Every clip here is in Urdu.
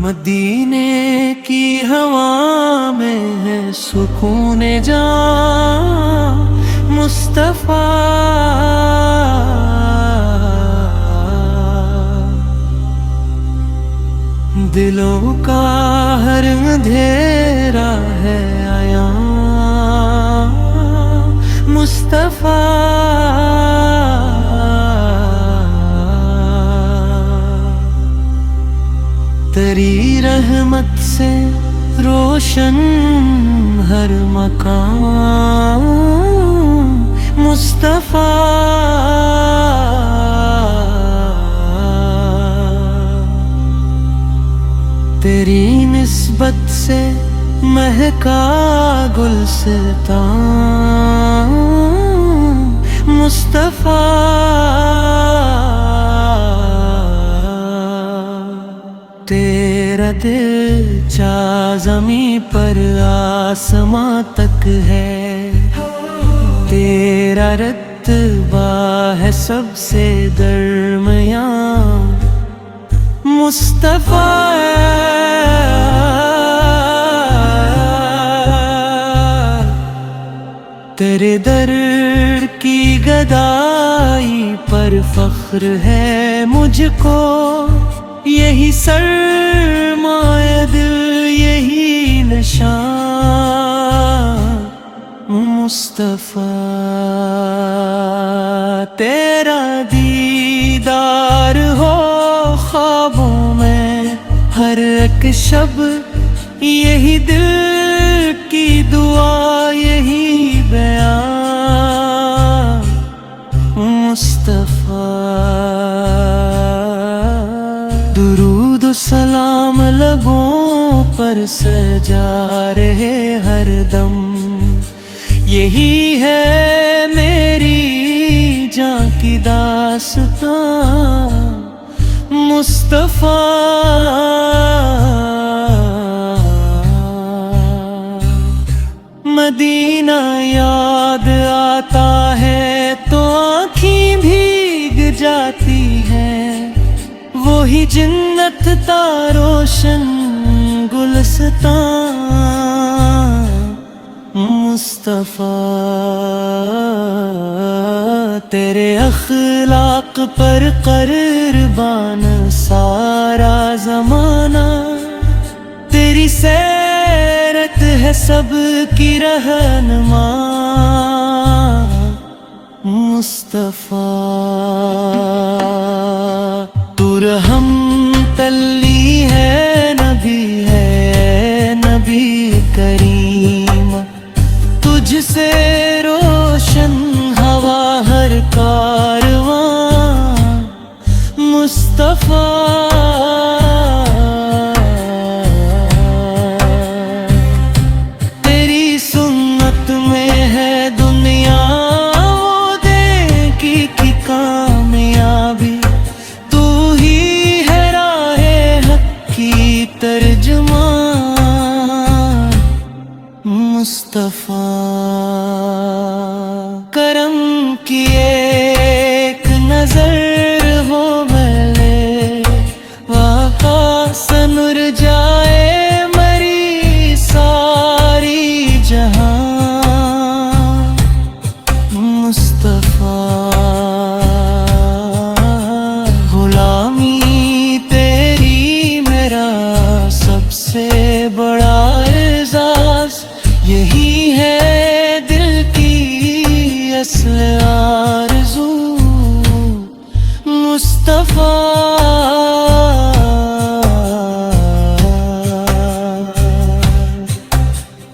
مدینے کی ہوا میں ہے سکون جاں مصطفیٰ، دلوں کا ہر اندھیرا ہے عیاں مصطفیٰ، تیری رحمت سے روشن ہر مکان مصطفیٰ، تیری نسبت سے مہکا گلستان مصطفیٰ، تیرا دل چاہ زمیں پر آسماں تک ہے، تیرا رتبہ ہے سب سے درمیان مصطفیٰ، تیرے در کی گدائی پر فخر ہے مجھ کو، یہی سرمایہ دل یہی نشان مصطفیٰ، تیرا دیدار ہو خوابوں میں ہر ایک شب، یہی دل کی دعا یہی بیان مصطفیٰ، درود و سلام لبوں پر سجا رہے ہر دم، یہی ہے میری جاں کی داستان مصطفیٰ، مدینہ یاد آتا ہے تو آنکھیں بھیگ جاتی ہیں، وہی جنت تا روشن گلستان مصطفیٰ، تیرے اخلاق پر قربان سارا زمانہ، تیری سیرت ہے سب کی رہنما مصطفیٰ، تو رحم تلی ہے نبی کریم، تجھ سے روشن ہوا ہر کارواں مصطفیٰ، تیری سنت میں ہے دنیا وہ دیکھی کی کامیابی، تو ہی ہے راہ حق کی ترجمان مصطفیٰ، کرم کی ایک نظر ہو ملے وہاں سنر جائے مری ساری جہاں مصطفیٰ، غلامی تیری میرا سب سے بڑا اعزاز، یہی ہے دل کی اصل آرزو مصطفیٰ،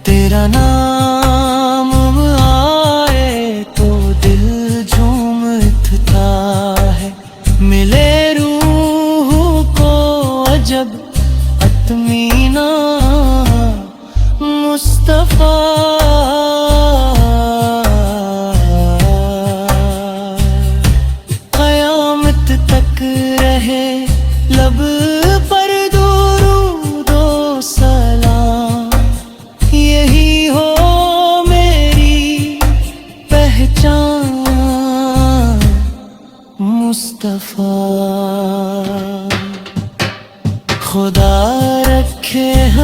تیرا نام آئے تو دل جھوم اٹھتا ہے، ملے روح کو عجب اطمینان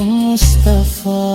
Mustafa